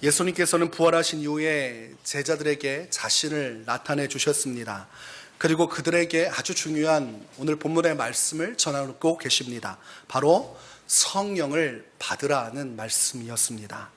예수님께서는 부활하신 이후에 제자들에게 자신을 나타내 주셨습니다. 그리고 그들에게 아주 중요한 오늘 본문의 말씀을 전하고 계십니다. 바로 성령을 받으라는 말씀이었습니다.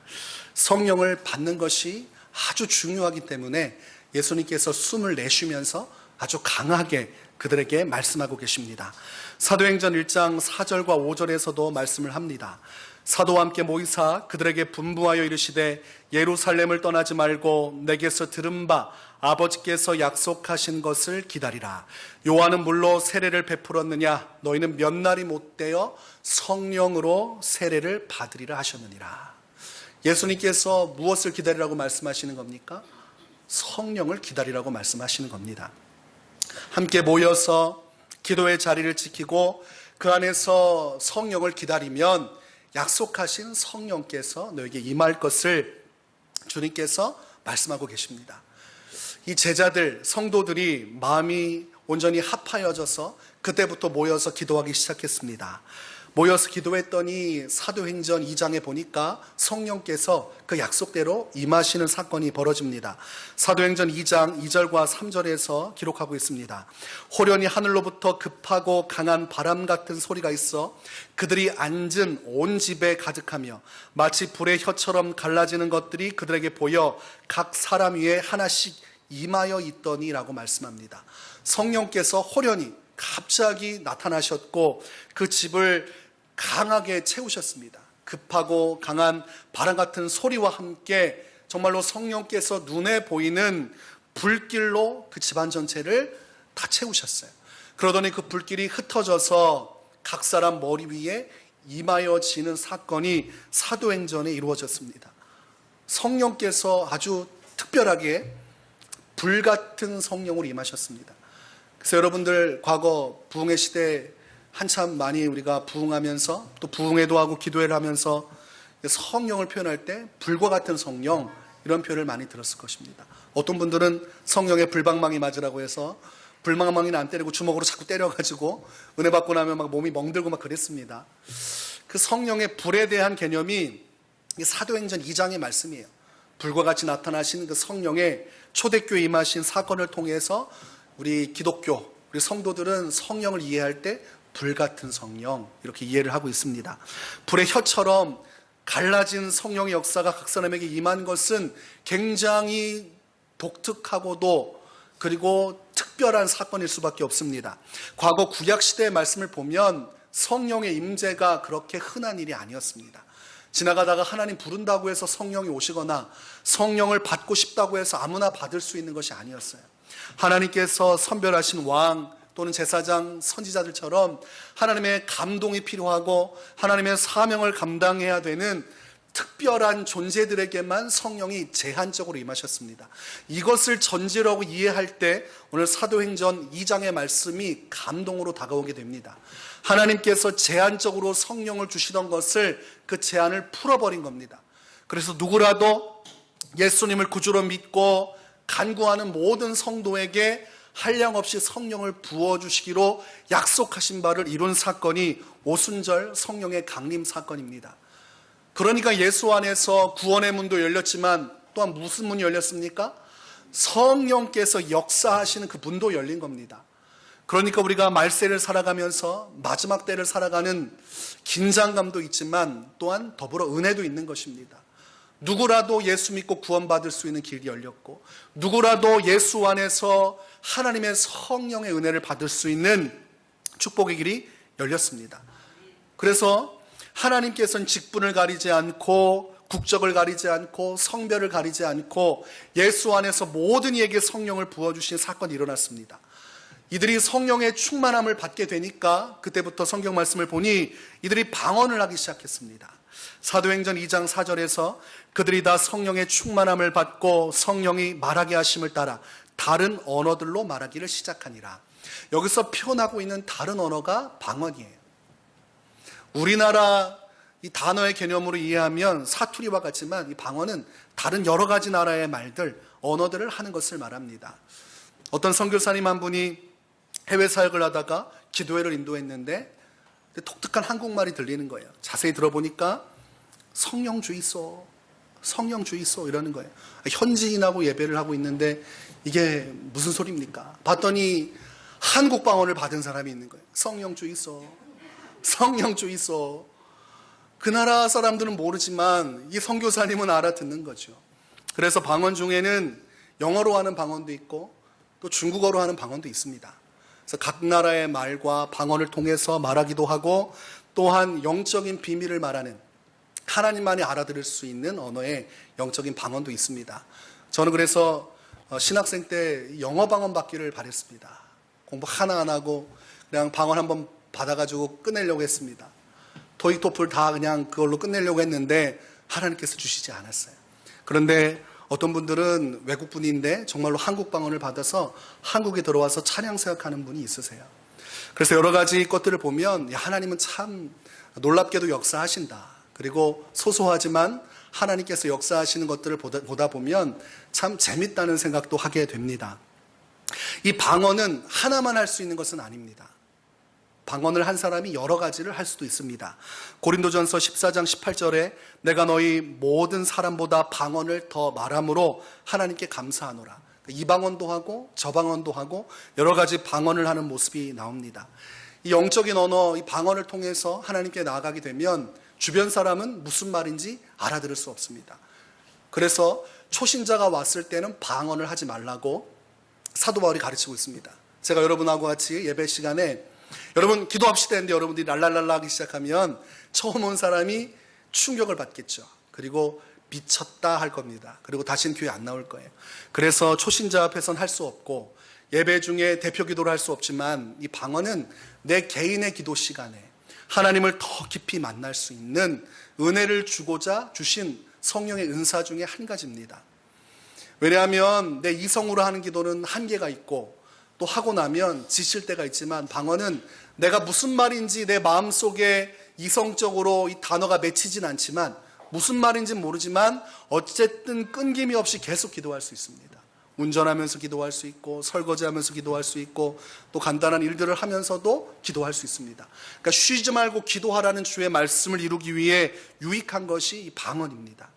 성령을 받는 것이 아주 중요하기 때문에 예수님께서 숨을 내쉬면서 아주 강하게 그들에게 말씀하고 계십니다. 사도행전 1장 4절과 5절에서도 말씀을 합니다. 사도와 함께 모이사 그들에게 분부하여 이르시되 예루살렘을 떠나지 말고 내게서 들은 바 아버지께서 약속하신 것을 기다리라. 요한은 물로 세례를 베풀었느냐 너희는 몇 날이 못되어 성령으로 세례를 받으리라 하셨느니라. 예수님께서 무엇을 기다리라고 말씀하시는 겁니까? 성령을 기다리라고 말씀하시는 겁니다. 함께 모여서 기도의 자리를 지키고 그 안에서 성령을 기다리면 약속하신 성령께서 너에게 임할 것을 주님께서 말씀하고 계십니다. 이 제자들, 성도들이 마음이 온전히 합하여져서 그때부터 모여서 기도하기 시작했습니다. 모여서 기도했더니 사도행전 2장에 보니까 성령께서 그 약속대로 임하시는 사건이 벌어집니다. 사도행전 2장 2절과 3절에서 기록하고 있습니다. 호련히 하늘로부터 급하고 강한 바람 같은 소리가 있어 그들이 앉은 온 집에 가득하며 마치 불의 혀처럼 갈라지는 것들이 그들에게 보여 각 사람 위에 하나씩 임하여 있더니라고 말씀합니다. 성령께서 호련히 갑자기 나타나셨고 그 집을 강하게 채우셨습니다. 급하고 강한 바람 같은 소리와 함께 정말로 성령께서 눈에 보이는 불길로 그 집안 전체를 다 채우셨어요. 그러더니 그 불길이 흩어져서 각 사람 머리 위에 임하여지는 사건이 사도행전에 이루어졌습니다. 성령께서 아주 특별하게 불같은 성령으로 임하셨습니다. 그래서 여러분들 과거 부흥의 시대 한참 많이 우리가 부흥하면서 또 부흥회도 하고 기도회를 하면서 성령을 표현할 때 불과 같은 성령 이런 표현을 많이 들었을 것입니다. 어떤 분들은 성령의 불방망이 맞으라고 해서 불방망이는 안 때리고 주먹으로 자꾸 때려가지고 은혜 받고 나면 막 몸이 멍들고 막 그랬습니다. 그 성령의 불에 대한 개념이 사도행전 2장의 말씀이에요. 불과 같이 나타나신 그 성령의 초대교회 임하신 사건을 통해서 우리 기독교, 우리 성도들은 성령을 이해할 때 불같은 성령 이렇게 이해를 하고 있습니다. 불의 혀처럼 갈라진 성령의 역사가 각 사람에게 임한 것은 굉장히 독특하고도 그리고 특별한 사건일 수밖에 없습니다. 과거 구약시대의 말씀을 보면 성령의 임재가 그렇게 흔한 일이 아니었습니다. 지나가다가 하나님 부른다고 해서 성령이 오시거나 성령을 받고 싶다고 해서 아무나 받을 수 있는 것이 아니었어요. 하나님께서 선별하신 왕 또는 제사장, 선지자들처럼 하나님의 감동이 필요하고 하나님의 사명을 감당해야 되는 특별한 존재들에게만 성령이 제한적으로 임하셨습니다. 이것을 전제로 이해할 때 오늘 사도행전 2장의 말씀이 감동으로 다가오게 됩니다. 하나님께서 제한적으로 성령을 주시던 것을 그 제한을 풀어버린 겁니다. 그래서 누구라도 예수님을 구주로 믿고 간구하는 모든 성도에게 한량없이 성령을 부어주시기로 약속하신 바를 이룬 사건이 오순절 성령의 강림 사건입니다. 그러니까 예수 안에서 구원의 문도 열렸지만 또한 무슨 문이 열렸습니까? 성령께서 역사하시는 그 문도 열린 겁니다. 그러니까 우리가 말세를 살아가면서 마지막 때를 살아가는 긴장감도 있지만 또한 더불어 은혜도 있는 것입니다. 누구라도 예수 믿고 구원받을 수 있는 길이 열렸고 누구라도 예수 안에서 하나님의 성령의 은혜를 받을 수 있는 축복의 길이 열렸습니다. 그래서 하나님께서는 직분을 가리지 않고 국적을 가리지 않고 성별을 가리지 않고 예수 안에서 모든 이에게 성령을 부어주신 사건이 일어났습니다. 이들이 성령의 충만함을 받게 되니까 그때부터 성경 말씀을 보니 이들이 방언을 하기 시작했습니다. 사도행전 2장 4절에서 그들이 다 성령의 충만함을 받고 성령이 말하게 하심을 따라 다른 언어들로 말하기를 시작하니라. 여기서 표현하고 있는 다른 언어가 방언이에요. 우리나라 이 단어의 개념으로 이해하면 사투리와 같지만 이 방언은 다른 여러 가지 나라의 말들, 언어들을 하는 것을 말합니다. 어떤 선교사님 한 분이 해외 사역을 하다가 기도회를 인도했는데 독특한 한국말이 들리는 거예요. 자세히 들어보니까 성령 주이소, 성령 주 있어 이러는 거예요. 현지인하고 예배를 하고 있는데 이게 무슨 소리입니까? 봤더니 한국 방언을 받은 사람이 있는 거예요. 성령 주 있어. 성령 주 있어. 그 나라 사람들은 모르지만 이 선교사님은 알아듣는 거죠. 그래서 방언 중에는 영어로 하는 방언도 있고 또 중국어로 하는 방언도 있습니다. 그래서 각 나라의 말과 방언을 통해서 말하기도 하고 또한 영적인 비밀을 말하는 하나님만이 알아들을 수 있는 언어의 영적인 방언도 있습니다. 저는 그래서 신학생 때 영어 방언 받기를 바랬습니다. 공부 하나 안 하고 그냥 방언 한번 받아가지고 끝내려고 했습니다. 토익 토플 다 그냥 그걸로 끝내려고 했는데 하나님께서 주시지 않았어요. 그런데 어떤 분들은 외국분인데 정말로 한국 방언을 받아서 한국에 들어와서 찬양 사역하는 분이 있으세요. 그래서 여러 가지 것들을 보면 하나님은 참 놀랍게도 역사하신다. 그리고 소소하지만 하나님께서 역사하시는 것들을 보다 보면 참 재밌다는 생각도 하게 됩니다. 이 방언은 하나만 할 수 있는 것은 아닙니다. 방언을 한 사람이 여러 가지를 할 수도 있습니다. 고린도전서 14장 18절에 내가 너희 모든 사람보다 방언을 더 말함으로 하나님께 감사하노라. 이 방언도 하고 저 방언도 하고 여러 가지 방언을 하는 모습이 나옵니다. 이 영적인 언어, 이 방언을 통해서 하나님께 나아가게 되면 주변 사람은 무슨 말인지 알아들을 수 없습니다. 그래서 초신자가 왔을 때는 방언을 하지 말라고 사도 바울이 가르치고 있습니다. 제가 여러분하고 같이 예배 시간에 여러분 기도합시다 했는데 여러분들이 랄랄랄라 하기 시작하면 처음 온 사람이 충격을 받겠죠. 그리고 미쳤다 할 겁니다. 그리고 다시는 교회 안 나올 거예요. 그래서 초신자 앞에서는 할 수 없고 예배 중에 대표 기도를 할 수 없지만 이 방언은 내 개인의 기도 시간에 하나님을 더 깊이 만날 수 있는 은혜를 주고자 주신 성령의 은사 중에 한 가지입니다. 왜냐하면 내 이성으로 하는 기도는 한계가 있고 또 하고 나면 지칠 때가 있지만 방언은 내가 무슨 말인지 내 마음속에 이성적으로 이 단어가 맺히진 않지만 무슨 말인지 모르지만 어쨌든 끊김이 없이 계속 기도할 수 있습니다. 운전하면서 기도할 수 있고 설거지하면서 기도할 수 있고 또 간단한 일들을 하면서도 기도할 수 있습니다. 그러니까 쉬지 말고 기도하라는 주의 말씀을 이루기 위해 유익한 것이 이 방언입니다.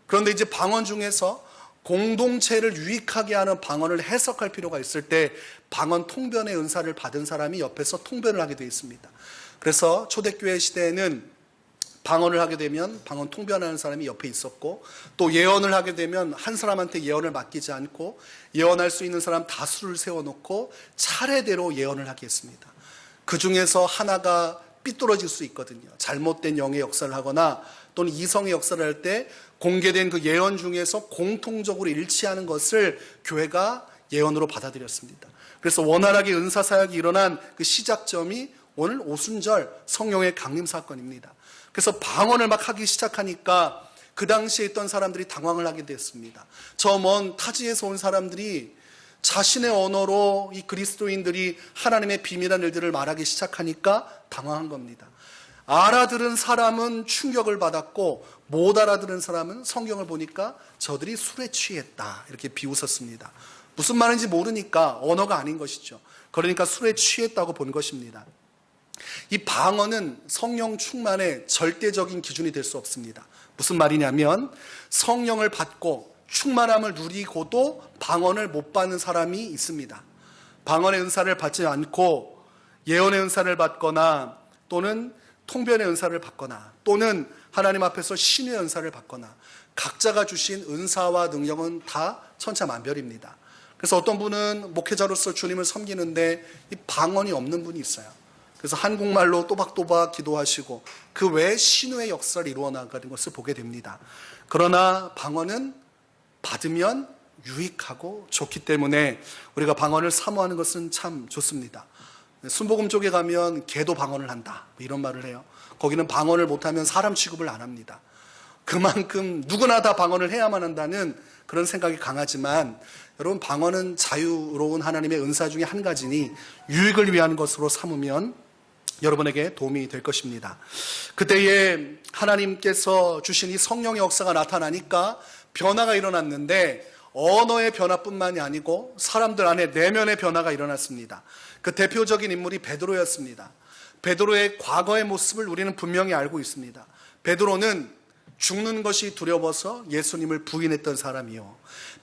그런데 이제 방언 중에서 공동체를 유익하게 하는 방언을 해석할 필요가 있을 때 방언 통변의 은사를 받은 사람이 옆에서 통변을 하게 되어 있습니다. 그래서 초대교회 시대에는 방언을 하게 되면 방언 통변하는 사람이 옆에 있었고 또 예언을 하게 되면 한 사람한테 예언을 맡기지 않고 예언할 수 있는 사람 다수를 세워놓고 차례대로 예언을 하게 했습니다. 그 중에서 하나가 삐뚤어질 수 있거든요. 잘못된 영의 역사를 하거나 또는 이성의 역사를 할 때 공개된 그 예언 중에서 공통적으로 일치하는 것을 교회가 예언으로 받아들였습니다. 그래서 원활하게 은사 사역이 일어난 그 시작점이 오늘 오순절 성령의 강림 사건입니다. 그래서 방언을 막 하기 시작하니까 그 당시에 있던 사람들이 당황을 하게 됐습니다. 저 먼 타지에서 온 사람들이 자신의 언어로 이 그리스도인들이 하나님의 비밀한 일들을 말하기 시작하니까 당황한 겁니다. 알아들은 사람은 충격을 받았고 못 알아들은 사람은 성경을 보니까 저들이 술에 취했다 이렇게 비웃었습니다. 무슨 말인지 모르니까 언어가 아닌 것이죠. 그러니까 술에 취했다고 본 것입니다. 이 방언은 성령 충만의 절대적인 기준이 될 수 없습니다. 무슨 말이냐면 성령을 받고 충만함을 누리고도 방언을 못 받는 사람이 있습니다. 방언의 은사를 받지 않고 예언의 은사를 받거나 또는 통변의 은사를 받거나 또는 하나님 앞에서 신의 은사를 받거나 각자가 주신 은사와 능력은 다 천차만별입니다. 그래서 어떤 분은 목회자로서 주님을 섬기는데 이 방언이 없는 분이 있어요. 그래서 한국말로 또박또박 기도하시고 그 외에 신의 역사를 이루어 나가는 것을 보게 됩니다. 그러나 방언은 받으면 유익하고 좋기 때문에 우리가 방언을 사모하는 것은 참 좋습니다. 순복음 쪽에 가면 개도 방언을 한다 이런 말을 해요. 거기는 방언을 못하면 사람 취급을 안 합니다. 그만큼 누구나 다 방언을 해야만 한다는 그런 생각이 강하지만 여러분 방언은 자유로운 하나님의 은사 중에 한 가지니 유익을 위한 것으로 삼으면 여러분에게 도움이 될 것입니다. 그때에 하나님께서 주신 이 성령의 역사가 나타나니까 변화가 일어났는데 언어의 변화뿐만이 아니고 사람들 안에 내면의 변화가 일어났습니다. 그 대표적인 인물이 베드로였습니다. 베드로의 과거의 모습을 우리는 분명히 알고 있습니다. 베드로는 죽는 것이 두려워서 예수님을 부인했던 사람이요.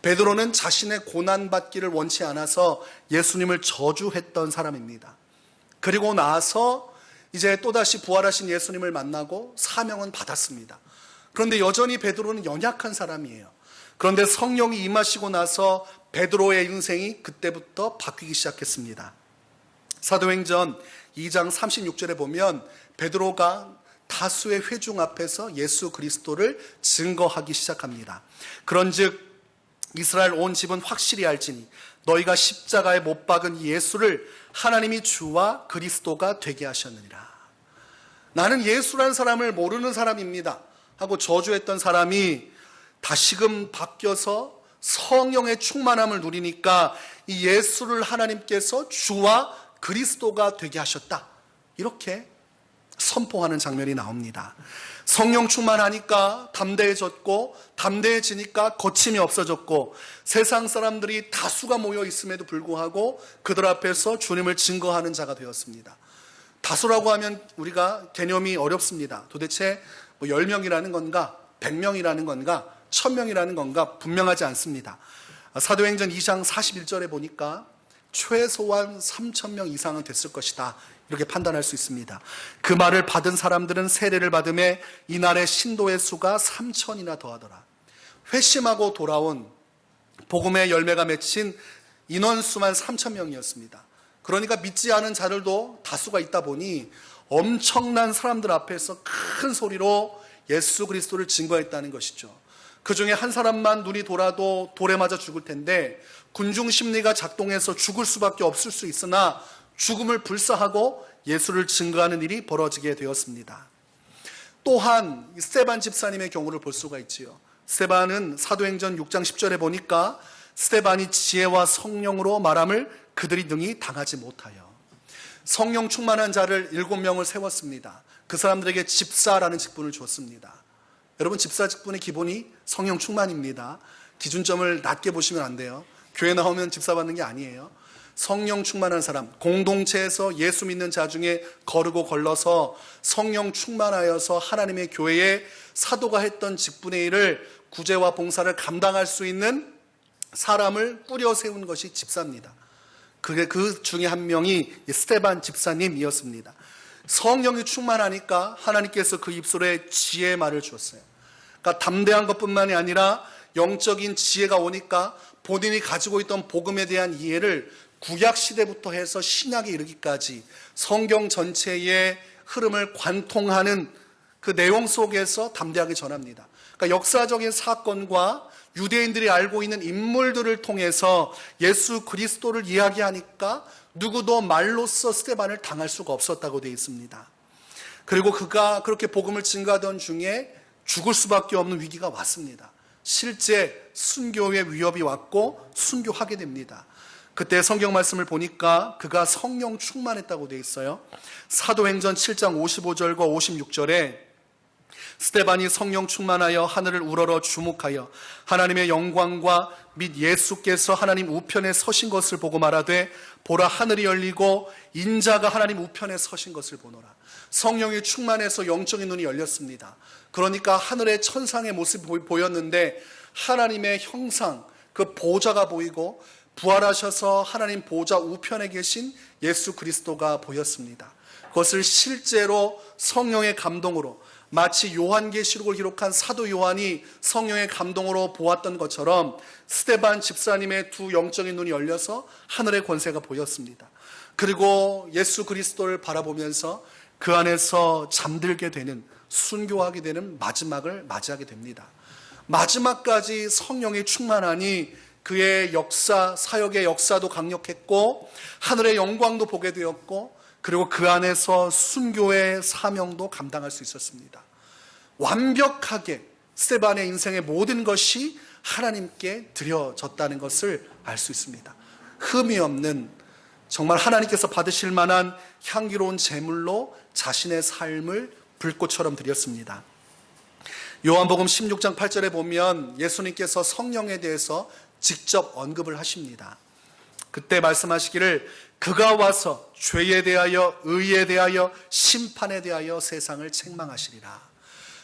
베드로는 자신의 고난받기를 원치 않아서 예수님을 저주했던 사람입니다. 그리고 나서 이제 또다시 부활하신 예수님을 만나고 사명은 받았습니다. 그런데 여전히 베드로는 연약한 사람이에요. 그런데 성령이 임하시고 나서 베드로의 인생이 그때부터 바뀌기 시작했습니다. 사도행전 2장 36절에 보면 베드로가 다수의 회중 앞에서 예수 그리스도를 증거하기 시작합니다. 그런즉 이스라엘 온 집은 확실히 알지니 너희가 십자가에 못 박은 예수를 하나님이 주와 그리스도가 되게 하셨느니라. 나는 예수라는 사람을 모르는 사람입니다 하고 저주했던 사람이 다시금 바뀌어서 성령의 충만함을 누리니까 이 예수를 하나님께서 주와 그리스도가 되게 하셨다, 이렇게 선포하는 장면이 나옵니다. 성령 충만하니까 담대해졌고, 담대해지니까 거침이 없어졌고, 세상 사람들이 다수가 모여 있음에도 불구하고 그들 앞에서 주님을 증거하는 자가 되었습니다. 다수라고 하면 우리가 개념이 어렵습니다. 도대체 10명이라는 건가, 100명이라는 건가, 1000명이라는 건가 분명하지 않습니다. 사도행전 2장 41절에 보니까 최소한 3000명 이상은 됐을 것이다, 이렇게 판단할 수 있습니다. 그 말을 받은 사람들은 세례를 받음에 이날의 신도의 수가 3000이나 더하더라. 회심하고 돌아온 복음의 열매가 맺힌 인원수만 3000명이었습니다. 그러니까 믿지 않은 자들도 다수가 있다 보니 엄청난 사람들 앞에서 큰 소리로 예수 그리스도를 증거했다는 것이죠. 그 중에 한 사람만 눈이 돌아도 돌에 맞아 죽을 텐데 군중 심리가 작동해서 죽을 수밖에 없을 수 있으나 죽음을 불사하고 예수를 증거하는 일이 벌어지게 되었습니다. 또한 스데반 집사님의 경우를 볼 수가 있지요. 스데반은 사도행전 6장 10절에 보니까 스데반이 지혜와 성령으로 말함을 그들이 능히 당하지 못하여. 성령 충만한 자를 7명을 세웠습니다. 그 사람들에게 집사라는 직분을 줬습니다. 여러분, 집사 직분의 기본이 성령 충만입니다. 기준점을 낮게 보시면 안 돼요. 교회 나오면 집사 받는 게 아니에요. 성령 충만한 사람, 공동체에서 예수 믿는 자 중에 거르고 걸러서 성령 충만하여서 하나님의 교회에 사도가 했던 직분의 일을, 구제와 봉사를 감당할 수 있는 사람을 꾸려 세운 것이 집사입니다. 그 중에 한 명이 스데반 집사님이었습니다. 성령이 충만하니까 하나님께서 그 입술에 지혜의 말을 주었어요. 그러니까 담대한 것뿐만이 아니라 영적인 지혜가 오니까 본인이 가지고 있던 복음에 대한 이해를 구약시대부터 해서 신약에 이르기까지 성경 전체의 흐름을 관통하는 그 내용 속에서 담대하게 전합니다. 그러니까 역사적인 사건과 유대인들이 알고 있는 인물들을 통해서 예수 그리스도를 이야기하니까 누구도 말로써 스데반을 당할 수가 없었다고 되어 있습니다. 그리고 그가 그렇게 복음을 증거하던 중에 죽을 수밖에 없는 위기가 왔습니다. 실제 순교의 위협이 왔고 순교하게 됩니다. 그때 성경 말씀을 보니까 그가 성령 충만했다고 되어 있어요. 사도행전 7장 55절과 56절에 스데반이 성령 충만하여 하늘을 우러러 주목하여 하나님의 영광과 및 예수께서 하나님 우편에 서신 것을 보고 말하되 보라, 하늘이 열리고 인자가 하나님 우편에 서신 것을 보노라. 성령이 충만해서 영적인 눈이 열렸습니다. 그러니까 하늘의 천상의 모습이 보였는데 하나님의 형상, 그 보좌가 보이고 부활하셔서 하나님 보좌 우편에 계신 예수 그리스도가 보였습니다. 그것을 실제로 성령의 감동으로, 마치 요한계시록을 기록한 사도 요한이 성령의 감동으로 보았던 것처럼 스데반 집사님의 두 영적인 눈이 열려서 하늘의 권세가 보였습니다. 그리고 예수 그리스도를 바라보면서 그 안에서 잠들게 되는, 순교하게 되는 마지막을 맞이하게 됩니다. 마지막까지 성령이 충만하니 그의 역사, 사역의 역사도 강력했고 하늘의 영광도 보게 되었고 그리고 그 안에서 순교의 사명도 감당할 수 있었습니다. 완벽하게 스데반의 인생의 모든 것이 하나님께 드려졌다는 것을 알 수 있습니다. 흠이 없는, 정말 하나님께서 받으실 만한 향기로운 제물로 자신의 삶을 불꽃처럼 드렸습니다. 요한복음 16장 8절에 보면 예수님께서 성령에 대해서 직접 언급을 하십니다. 그때 말씀하시기를 그가 와서 죄에 대하여, 의에 대하여, 심판에 대하여 세상을 책망하시리라.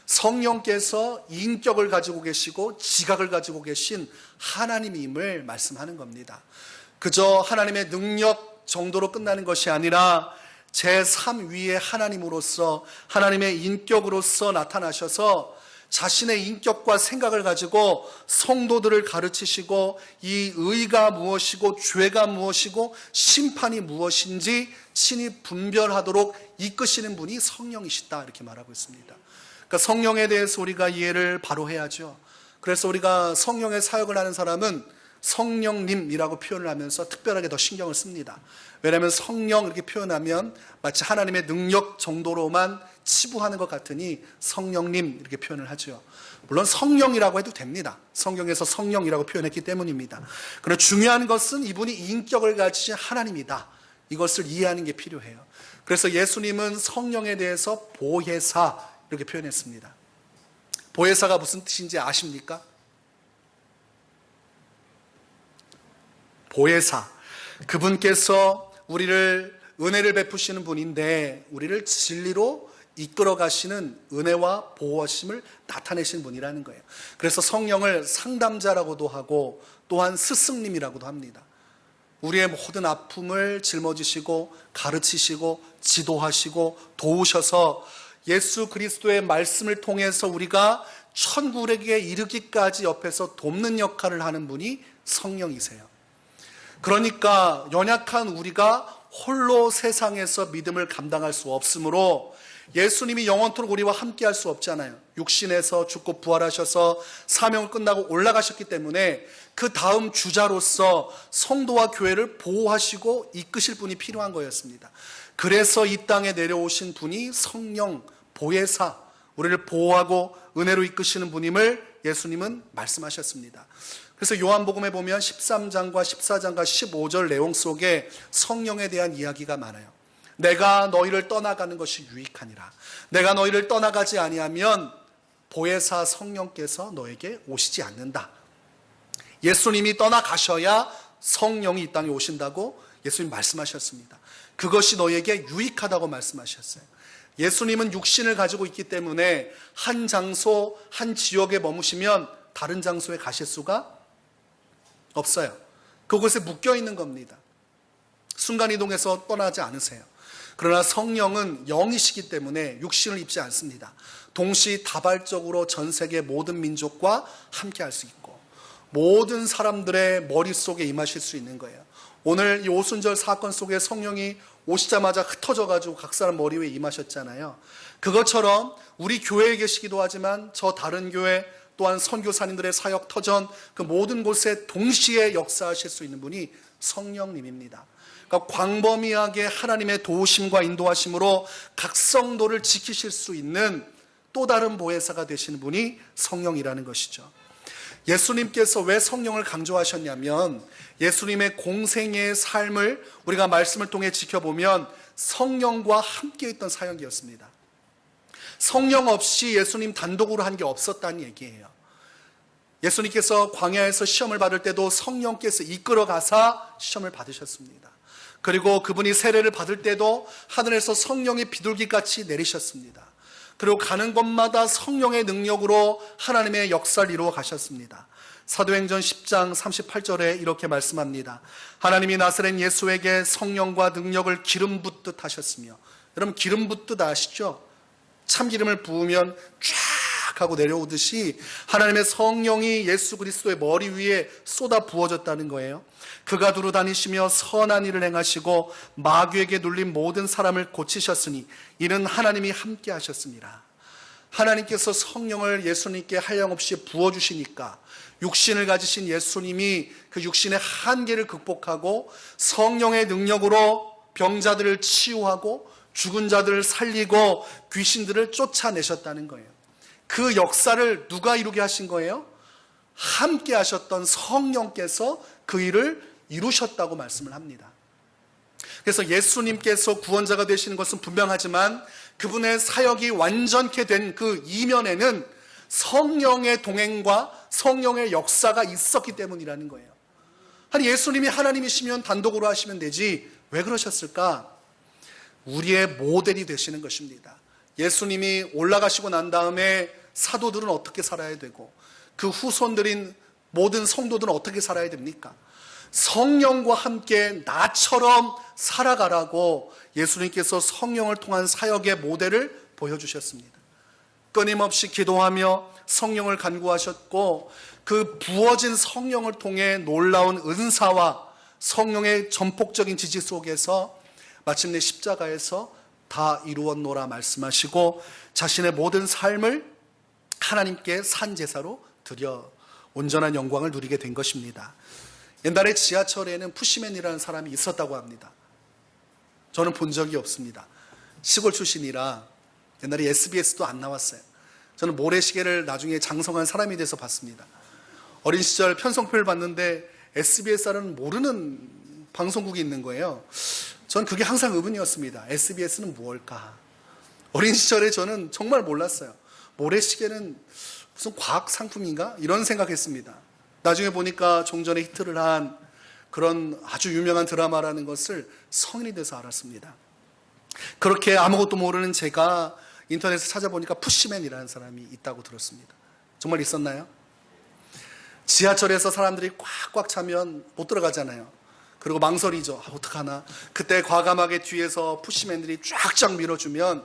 성령께서 인격을 가지고 계시고 지각을 가지고 계신 하나님임을 말씀하는 겁니다. 그저 하나님의 능력 정도로 끝나는 것이 아니라 제3위의 하나님으로서, 하나님의 인격으로서 나타나셔서 자신의 인격과 생각을 가지고 성도들을 가르치시고 이 의가 무엇이고 죄가 무엇이고 심판이 무엇인지 친히 분별하도록 이끄시는 분이 성령이시다, 이렇게 말하고 있습니다. 그러니까 성령에 대해서 우리가 이해를 바로 해야죠. 그래서 우리가 성령의 사역을 하는 사람은 성령님이라고 표현을 하면서 특별하게 더 신경을 씁니다. 왜냐하면 성령 이렇게 표현하면 마치 하나님의 능력 정도로만 치부하는 것 같으니 성령님 이렇게 표현을 하죠. 물론 성령이라고 해도 됩니다. 성경에서 성령이라고 표현했기 때문입니다. 그러나 중요한 것은 이분이 인격을 가지신 하나님이다, 이것을 이해하는 게 필요해요. 그래서 예수님은 성령에 대해서 보혜사 이렇게 표현했습니다. 보혜사가 무슨 뜻인지 아십니까? 보혜사, 그분께서 우리를 은혜를 베푸시는 분인데 우리를 진리로 이끌어 가시는 은혜와 보호하심을 나타내신 분이라는 거예요. 그래서 성령을 상담자라고도 하고 또한 스승님이라고도 합니다. 우리의 모든 아픔을 짊어지시고 가르치시고 지도하시고 도우셔서 예수 그리스도의 말씀을 통해서 우리가 천국에 이르기까지 옆에서 돕는 역할을 하는 분이 성령이세요. 그러니까 연약한 우리가 홀로 세상에서 믿음을 감당할 수 없으므로 예수님이 영원토록 우리와 함께 할 수 없잖아요. 육신에서 죽고 부활하셔서 사명을 끝나고 올라가셨기 때문에 그 다음 주자로서 성도와 교회를 보호하시고 이끄실 분이 필요한 거였습니다. 그래서 이 땅에 내려오신 분이 성령, 보혜사, 우리를 보호하고 은혜로 이끄시는 분임을 예수님은 말씀하셨습니다. 그래서 요한복음에 보면 13장과 14장과 15절 내용 속에 성령에 대한 이야기가 많아요. 내가 너희를 떠나가는 것이 유익하니라. 내가 너희를 떠나가지 아니하면 보혜사 성령께서 너에게 오시지 않는다. 예수님이 떠나가셔야 성령이 이 땅에 오신다고 예수님 말씀하셨습니다. 그것이 너에게 유익하다고 말씀하셨어요. 예수님은 육신을 가지고 있기 때문에 한 장소, 한 지역에 머무시면 다른 장소에 가실 수가 없어요. 그곳에 묶여 있는 겁니다. 순간이동해서 떠나지 않으세요. 그러나 성령은 영이시기 때문에 육신을 입지 않습니다. 동시다발적으로 전 세계 모든 민족과 함께 할 수 있고 모든 사람들의 머릿속에 임하실 수 있는 거예요. 오늘 이 오순절 사건 속에 성령이 오시자마자 흩어져가지고 각 사람 머리 위에 임하셨잖아요. 그것처럼 우리 교회에 계시기도 하지만 저 다른 교회 또한 선교사님들의 사역 터전 그 모든 곳에 동시에 역사하실 수 있는 분이 성령님입니다. 그러니까 광범위하게 하나님의 도우심과 인도하심으로 각 성도를 지키실 수 있는 또 다른 보혜사가 되시는 분이 성령이라는 것이죠. 예수님께서 왜 성령을 강조하셨냐면 예수님의 공생의 삶을 우리가 말씀을 통해 지켜보면 성령과 함께 있던 사역이었습니다. 성령 없이 예수님 단독으로 한 게 없었다는 얘기예요. 예수님께서 광야에서 시험을 받을 때도 성령께서 이끌어 가사 시험을 받으셨습니다. 그리고 그분이 세례를 받을 때도 하늘에서 성령의 비둘기같이 내리셨습니다. 그리고 가는 곳마다 성령의 능력으로 하나님의 역사를 이루어 가셨습니다. 사도행전 10장 38절에 이렇게 말씀합니다. 하나님이 나사렛 예수에게 성령과 능력을 기름 붓듯 하셨으며, 여러분 기름 붓듯 아시죠? 참기름을 부으면 쫙 하고 내려오듯이 하나님의 성령이 예수 그리스도의 머리 위에 쏟아 부어졌다는 거예요. 그가 두루 다니시며 선한 일을 행하시고 마귀에게 눌린 모든 사람을 고치셨으니 이는 하나님이 함께 하셨습니다. 하나님께서 성령을 예수님께 한량없이 부어주시니까 육신을 가지신 예수님이 그 육신의 한계를 극복하고 성령의 능력으로 병자들을 치유하고 죽은 자들을 살리고 귀신들을 쫓아내셨다는 거예요. 그 역사를 누가 이루게 하신 거예요? 함께 하셨던 성령께서 그 일을 이루셨다고 말씀을 합니다. 그래서 예수님께서 구원자가 되시는 것은 분명하지만 그분의 사역이 완전케 된 그 이면에는 성령의 동행과 성령의 역사가 있었기 때문이라는 거예요. 아니 예수님이 하나님이시면 단독으로 하시면 되지 왜 그러셨을까? 우리의 모델이 되시는 것입니다. 예수님이 올라가시고 난 다음에 사도들은 어떻게 살아야 되고 그 후손들인 모든 성도들은 어떻게 살아야 됩니까? 성령과 함께 나처럼 살아가라고 예수님께서 성령을 통한 사역의 모델을 보여주셨습니다. 끊임없이 기도하며 성령을 간구하셨고 그 부어진 성령을 통해 놀라운 은사와 성령의 전폭적인 지지 속에서 마침내 십자가에서 다 이루었노라 말씀하시고 자신의 모든 삶을 하나님께 산 제사로 드려 온전한 영광을 누리게 된 것입니다. 옛날에 지하철에는 푸시맨이라는 사람이 있었다고 합니다. 저는 본 적이 없습니다. 시골 출신이라 옛날에 SBS도 안 나왔어요. 저는 모래시계를 나중에 장성한 사람이 돼서 봤습니다. 어린 시절 편성표를 봤는데 SBS라는 모르는 방송국이 있는 거예요. 전 그게 항상 의문이었습니다. SBS는 무엇일까? 어린 시절에 저는 정말 몰랐어요. 모래시계는 무슨 과학 상품인가? 이런 생각했습니다. 나중에 보니까 종전에 히트를 한 그런 아주 유명한 드라마라는 것을 성인이 돼서 알았습니다. 그렇게 아무것도 모르는 제가 인터넷에 찾아보니까 푸시맨이라는 사람이 있다고 들었습니다. 정말 있었나요? 지하철에서 사람들이 꽉꽉 차면 못 들어가잖아요. 그리고 망설이죠. 어떡하나. 그때 과감하게 뒤에서 푸시맨들이 쫙쫙 밀어주면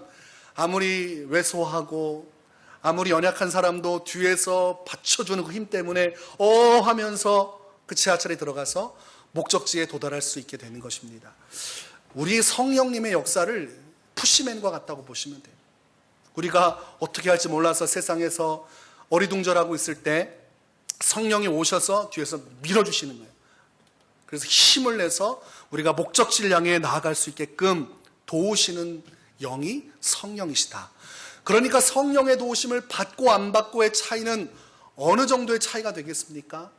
아무리 왜소하고 아무리 연약한 사람도 뒤에서 받쳐주는 그 힘 때문에 하면서 그 지하철에 들어가서 목적지에 도달할 수 있게 되는 것입니다. 우리 성령님의 역사를 푸시맨과 같다고 보시면 돼요. 우리가 어떻게 할지 몰라서 세상에서 어리둥절하고 있을 때 성령이 오셔서 뒤에서 밀어주시는 거예요. 그래서 힘을 내서 우리가 목적지를 향해 나아갈 수 있게끔 도우시는 영이 성령이시다. 그러니까 성령의 도우심을 받고 안 받고의 차이는 어느 정도의 차이가 되겠습니까?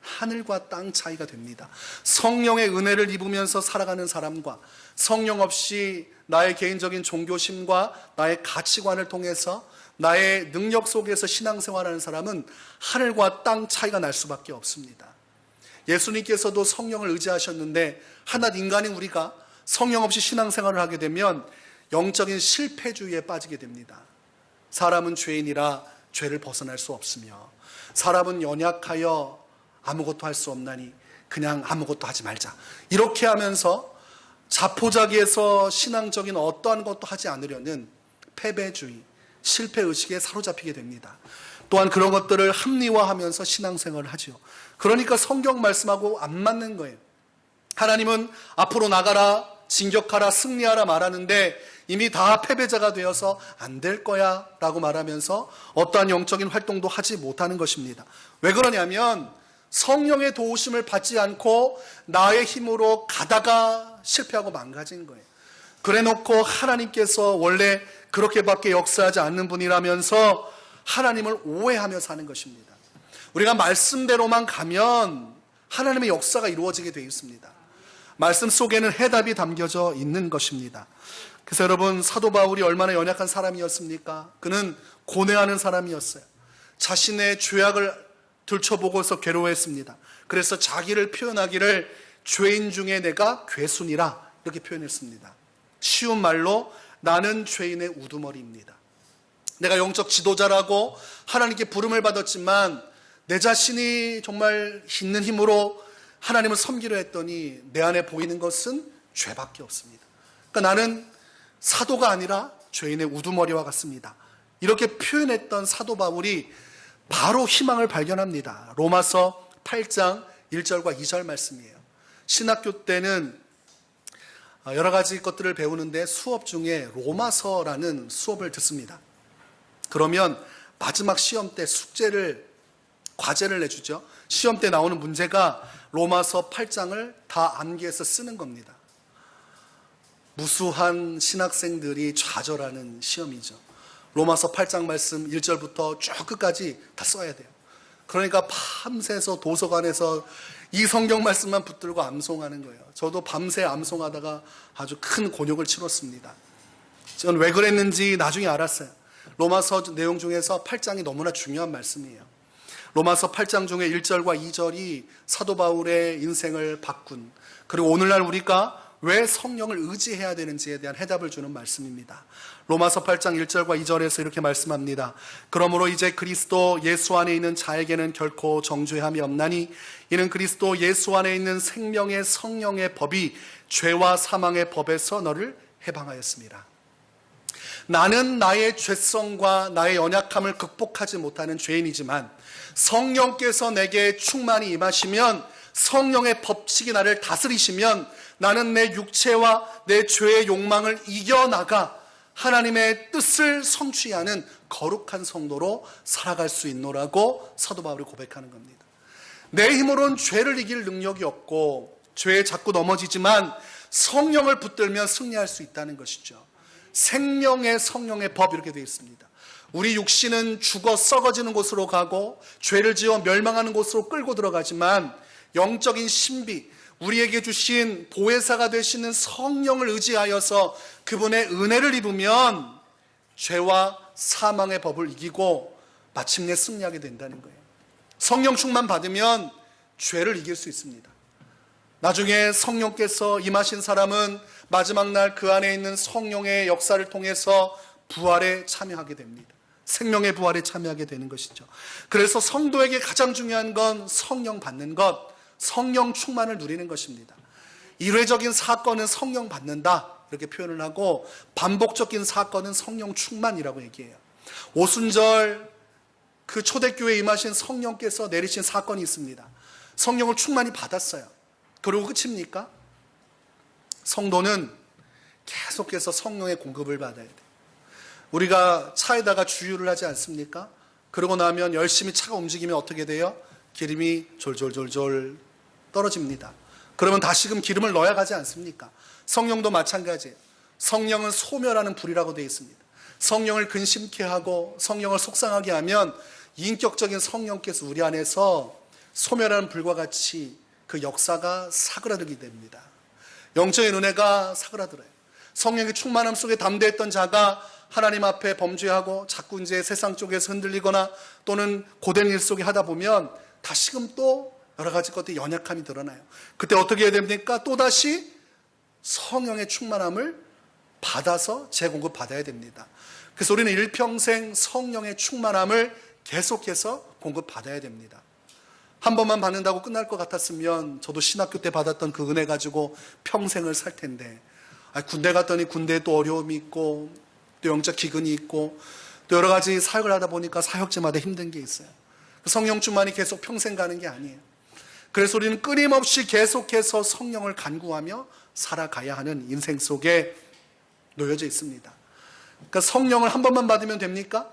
하늘과 땅 차이가 됩니다. 성령의 은혜를 입으면서 살아가는 사람과 성령 없이 나의 개인적인 종교심과 나의 가치관을 통해서 나의 능력 속에서 신앙생활하는 사람은 하늘과 땅 차이가 날 수밖에 없습니다. 예수님께서도 성령을 의지하셨는데 한낱 인간인 우리가 성령 없이 신앙생활을 하게 되면 영적인 실패주의에 빠지게 됩니다. 사람은 죄인이라 죄를 벗어날 수 없으며 사람은 연약하여 아무것도 할 수 없나니 그냥 아무것도 하지 말자. 이렇게 하면서 자포자기에서 신앙적인 어떠한 것도 하지 않으려는 패배주의, 실패의식에 사로잡히게 됩니다. 또한 그런 것들을 합리화하면서 신앙생활을 하죠. 그러니까 성경 말씀하고 안 맞는 거예요. 하나님은 앞으로 나가라, 진격하라, 승리하라 말하는데 이미 다 패배자가 되어서 안 될 거야 라고 말하면서 어떠한 영적인 활동도 하지 못하는 것입니다. 왜 그러냐면 성령의 도우심을 받지 않고 나의 힘으로 가다가 실패하고 망가진 거예요. 그래 놓고 하나님께서 원래 그렇게밖에 역사하지 않는 분이라면서 하나님을 오해하며 사는 것입니다. 우리가 말씀대로만 가면 하나님의 역사가 이루어지게 되어 있습니다. 말씀 속에는 해답이 담겨져 있는 것입니다. 그래서 여러분, 사도 바울이 얼마나 연약한 사람이었습니까? 그는 고뇌하는 사람이었어요. 자신의 죄악을 들춰보고서 괴로워했습니다. 그래서 자기를 표현하기를 죄인 중에 내가 괴순이라 이렇게 표현했습니다. 쉬운 말로 나는 죄인의 우두머리입니다. 내가 영적 지도자라고 하나님께 부름을 받았지만 내 자신이 정말 있는 힘으로 하나님을 섬기려 했더니 내 안에 보이는 것은 죄밖에 없습니다. 그러니까 나는 사도가 아니라 죄인의 우두머리와 같습니다. 이렇게 표현했던 사도 바울이 바로 희망을 발견합니다. 로마서 8장 1절과 2절 말씀이에요. 신학교 때는 여러 가지 것들을 배우는데 수업 중에 로마서라는 수업을 듣습니다. 그러면 마지막 시험 때 과제를 내주죠. 시험 때 나오는 문제가 로마서 8장을 다 암기해서 쓰는 겁니다. 무수한 신학생들이 좌절하는 시험이죠. 로마서 8장 말씀 1절부터 쭉 끝까지 다 써야 돼요. 그러니까 밤새서 도서관에서 이 성경 말씀만 붙들고 암송하는 거예요. 저도 밤새 암송하다가 아주 큰 곤욕을 치렀습니다. 저는 왜 그랬는지 나중에 알았어요. 로마서 내용 중에서 8장이 너무나 중요한 말씀이에요. 로마서 8장 중에 1절과 2절이 사도 바울의 인생을 바꾼, 그리고 오늘날 우리가 왜 성령을 의지해야 되는지에 대한 해답을 주는 말씀입니다. 로마서 8장 1절과 2절에서 이렇게 말씀합니다. 그러므로 이제 그리스도 예수 안에 있는 자에게는 결코 정죄함이 없나니 이는 그리스도 예수 안에 있는 생명의 성령의 법이 죄와 사망의 법에서 너를 해방하였습니다. 나는 나의 죄성과 나의 연약함을 극복하지 못하는 죄인이지만 성령께서 내게 충만히 임하시면, 성령의 법칙이 나를 다스리시면 나는 내 육체와 내 죄의 욕망을 이겨나가 하나님의 뜻을 성취하는 거룩한 성도로 살아갈 수 있노라고 사도 바울이 고백하는 겁니다. 내 힘으로는 죄를 이길 능력이 없고 죄에 자꾸 넘어지지만 성령을 붙들면 승리할 수 있다는 것이죠. 생명의 성령의 법, 이렇게 되어 있습니다. 우리 육신은 죽어 썩어지는 곳으로 가고 죄를 지어 멸망하는 곳으로 끌고 들어가지만 영적인 신비, 우리에게 주신 보혜사가 되시는 성령을 의지하여서 그분의 은혜를 입으면 죄와 사망의 법을 이기고 마침내 승리하게 된다는 거예요. 성령 충만 받으면 죄를 이길 수 있습니다. 나중에 성령께서 임하신 사람은 마지막 날 그 안에 있는 성령의 역사를 통해서 부활에 참여하게 됩니다. 생명의 부활에 참여하게 되는 것이죠. 그래서 성도에게 가장 중요한 건 성령 받는 것, 성령 충만을 누리는 것입니다. 일회적인 사건은 성령 받는다, 이렇게 표현을 하고 반복적인 사건은 성령 충만이라고 얘기해요. 오순절 그 초대교회에 임하신 성령께서 내리신 사건이 있습니다. 성령을 충만히 받았어요. 그리고 끝입니까? 성도는 계속해서 성령의 공급을 받아야 돼요. 우리가 차에다가 주유를 하지 않습니까? 그러고 나면 열심히 차가 움직이면 어떻게 돼요? 기름이 졸졸졸졸 떨어집니다. 그러면 다시금 기름을 넣어야 가지 않습니까? 성령도 마찬가지예요. 성령은 소멸하는 불이라고 되어 있습니다. 성령을 근심케 하고 성령을 속상하게 하면 인격적인 성령께서 우리 안에서 소멸하는 불과 같이 그 역사가 사그라들게 됩니다. 영적인 은혜가 사그라들어요. 성령의 충만함 속에 담대했던 자가 하나님 앞에 범죄하고 자꾸 이제 세상 쪽에서 흔들리거나 또는 고된 일 속에 하다 보면 다시금 또 여러 가지 것들이 연약함이 드러나요. 그때 어떻게 해야 됩니까? 또다시 성령의 충만함을 받아서 재공급 받아야 됩니다. 그래서 우리는 일평생 성령의 충만함을 계속해서 공급받아야 됩니다. 한 번만 받는다고 끝날 것 같았으면 저도 신학교 때 받았던 그 은혜 가지고 평생을 살 텐데, 군대 갔더니 군대에 또 어려움이 있고 또 영적 기근이 있고 또 여러 가지 사역을 하다 보니까 사역지마다 힘든 게 있어요. 성령 충만이 계속 평생 가는 게 아니에요. 그래서 우리는 끊임없이 계속해서 성령을 간구하며 살아가야 하는 인생 속에 놓여져 있습니다. 그러니까 성령을 한 번만 받으면 됩니까?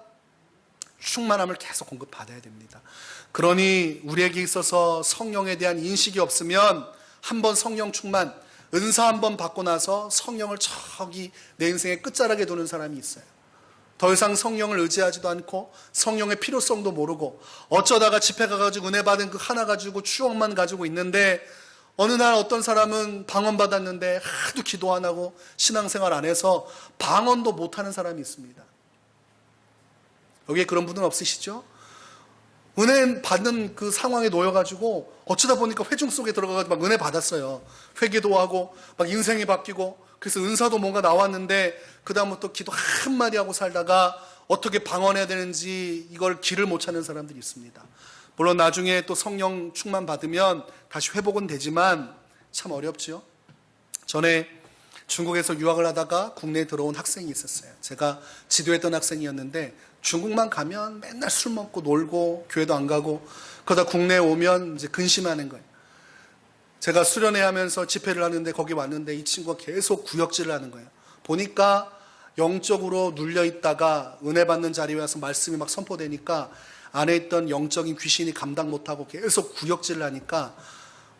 충만함을 계속 공급받아야 됩니다. 그러니 우리에게 있어서 성령에 대한 인식이 없으면 한 번 성령 충만, 은사 한 번 받고 나서 성령을 저기 내 인생의 끝자락에 두는 사람이 있어요. 더 이상 성령을 의지하지도 않고 성령의 필요성도 모르고 어쩌다가 집회 가가지고 은혜 받은 그 하나 가지고 추억만 가지고 있는데 어느 날 어떤 사람은 방언 받았는데 하도 기도 안 하고 신앙생활 안 해서 방언도 못하는 사람이 있습니다. 여기에 그런 분은 없으시죠? 은혜 받는 그 상황에 놓여가지고 어쩌다 보니까 회중 속에 들어가가지고 막 은혜 받았어요. 회개도 하고 막 인생이 바뀌고 그래서 은사도 뭔가 나왔는데 그 다음부터 기도 한마디 하고 살다가 어떻게 방언해야 되는지 이걸 길을 못 찾는 사람들이 있습니다. 물론 나중에 또 성령 충만 받으면 다시 회복은 되지만 참 어렵죠. 전에 중국에서 유학을 하다가 국내에 들어온 학생이 있었어요. 제가 지도했던 학생이었는데 중국만 가면 맨날 술 먹고 놀고 교회도 안 가고 그러다 국내에 오면 이제 근심하는 거예요. 제가 수련회 하면서 집회를 하는데 거기 왔는데 이 친구가 계속 구역질을 하는 거예요. 보니까 영적으로 눌려있다가 은혜 받는 자리에 와서 말씀이 막 선포되니까 안에 있던 영적인 귀신이 감당 못하고 계속 구역질을 하니까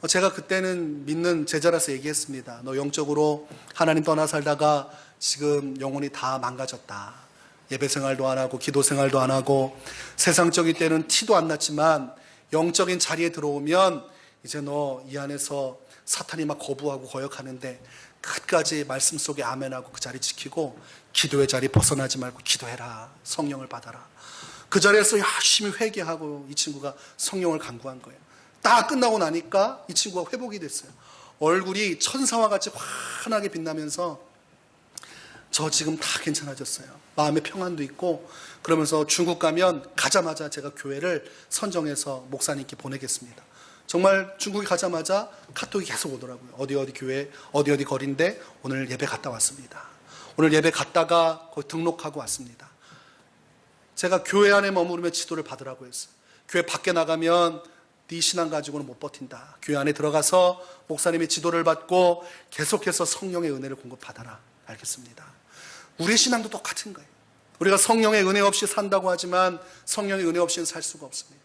제가 그때는 믿는 제자라서 얘기했습니다. 너 영적으로 하나님 떠나 살다가 지금 영혼이 다 망가졌다. 예배 생활도 안 하고 기도 생활도 안 하고 세상적인 때는 티도 안 났지만 영적인 자리에 들어오면 이제 너 이 안에서 사탄이 막 거부하고 거역하는데 끝까지 말씀 속에 아멘하고 그 자리 지키고 기도의 자리 벗어나지 말고 기도해라. 성령을 받아라. 그 자리에서 열심히 회개하고 이 친구가 성령을 간구한 거예요. 다 끝나고 나니까 이 친구가 회복이 됐어요. 얼굴이 천사와 같이 환하게 빛나면서 저 지금 다 괜찮아졌어요. 마음의 평안도 있고, 그러면서 중국 가면 가자마자 제가 교회를 선정해서 목사님께 보내겠습니다. 정말 중국에 가자마자 카톡이 계속 오더라고요. 어디 교회, 어디 거리인데 오늘 예배 갔다 왔습니다. 오늘 예배 갔다가 거기 등록하고 왔습니다. 제가 교회 안에 머무르며 지도를 받으라고 했어요. 교회 밖에 나가면 네 신앙 가지고는 못 버틴다. 교회 안에 들어가서 목사님의 지도를 받고 계속해서 성령의 은혜를 공급받아라. 알겠습니다. 우리의 신앙도 똑같은 거예요. 우리가 성령의 은혜 없이 산다고 하지만 성령의 은혜 없이는 살 수가 없습니다.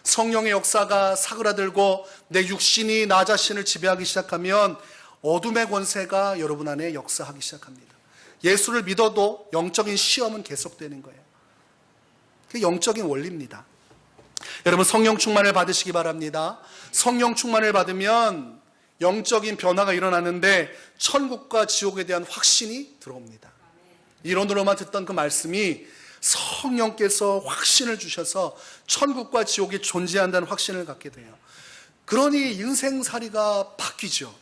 성령의 역사가 사그라들고 내 육신이 나 자신을 지배하기 시작하면 어둠의 권세가 여러분 안에 역사하기 시작합니다. 예수를 믿어도 영적인 시험은 계속되는 거예요. 그게 영적인 원리입니다. 여러분, 성령 충만을 받으시기 바랍니다. 성령 충만을 받으면 영적인 변화가 일어나는데 천국과 지옥에 대한 확신이 들어옵니다. 이론으로만 듣던 그 말씀이 성령께서 확신을 주셔서 천국과 지옥이 존재한다는 확신을 갖게 돼요. 그러니 인생살이가 바뀌죠.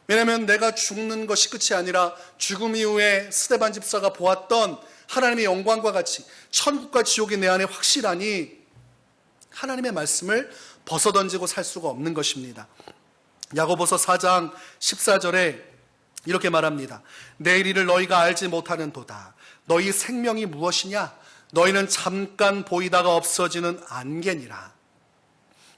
왜냐하면 내가 죽는 것이 끝이 아니라 죽음 이후에 스데반 집사가 보았던 하나님의 영광과 같이 천국과 지옥이 내 안에 확실하니 하나님의 말씀을 벗어던지고 살 수가 없는 것입니다. 야고보서 4장 14절에 이렇게 말합니다. 내일 일을 너희가 알지 못하는 도다. 너희 생명이 무엇이냐? 너희는 잠깐 보이다가 없어지는 안개니라.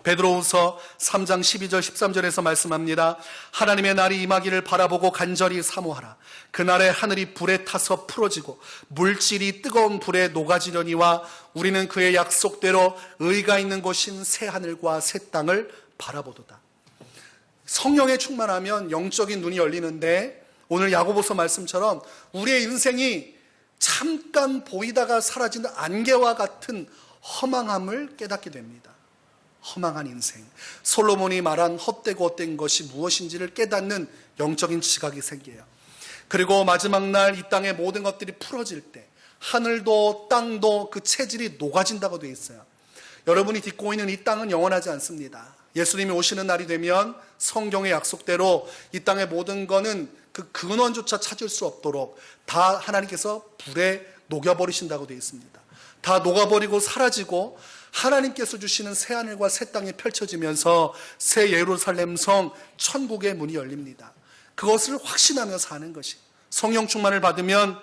베드로후서 3장 12절 13절에서 말씀합니다. 하나님의 날이 임하기를 바라보고 간절히 사모하라. 그날에 하늘이 불에 타서 풀어지고 물질이 뜨거운 불에 녹아지려니와 우리는 그의 약속대로 의가 있는 곳인 새 하늘과 새 땅을 바라보도다. 성령에 충만하면 영적인 눈이 열리는데 오늘 야고보서 말씀처럼 우리의 인생이 잠깐 보이다가 사라지는 안개와 같은 허망함을 깨닫게 됩니다. 허망한 인생. 솔로몬이 말한 헛되고 헛된 것이 무엇인지를 깨닫는 영적인 지각이 생겨요. 그리고 마지막 날 이 땅의 모든 것들이 풀어질 때 하늘도 땅도 그 체질이 녹아진다고 되어 있어요. 여러분이 딛고 있는 이 땅은 영원하지 않습니다. 예수님이 오시는 날이 되면 성경의 약속대로 이 땅의 모든 것은 그 근원조차 찾을 수 없도록 다 하나님께서 불에 녹여버리신다고 되어 있습니다. 다 녹아버리고 사라지고 하나님께서 주시는 새 하늘과 새 땅이 펼쳐지면서 새 예루살렘 성 천국의 문이 열립니다. 그것을 확신하며 사는 것이 성령 충만을 받으면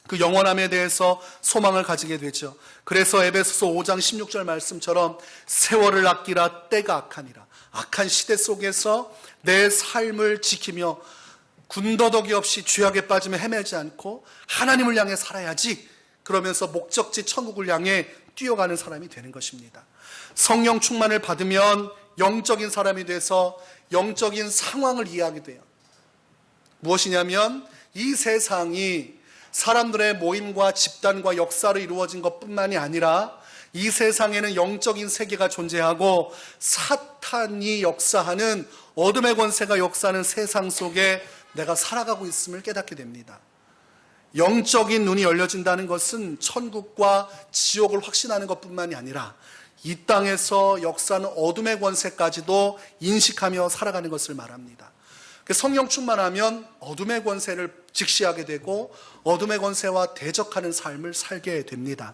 그 영원함에 대해서 소망을 가지게 되죠. 그래서 에베소서 5장 16절 말씀처럼 세월을 아끼라 때가 악하니라. 악한 시대 속에서 내 삶을 지키며 군더더기 없이 죄악에 빠지며 헤매지 않고 하나님을 향해 살아야지. 그러면서 목적지 천국을 향해 뛰어가는 사람이 되는 것입니다. 성령 충만을 받으면 영적인 사람이 돼서 영적인 상황을 이해하게 돼요. 무엇이냐면 이 세상이 사람들의 모임과 집단과 역사로 이루어진 것뿐만이 아니라 이 세상에는 영적인 세계가 존재하고 사탄이 역사하는 어둠의 권세가 역사하는 세상 속에 내가 살아가고 있음을 깨닫게 됩니다. 영적인 눈이 열려진다는 것은 천국과 지옥을 확신하는 것뿐만이 아니라 이 땅에서 역사하는 어둠의 권세까지도 인식하며 살아가는 것을 말합니다. 성령 충만하면 어둠의 권세를 직시하게 되고 어둠의 권세와 대적하는 삶을 살게 됩니다.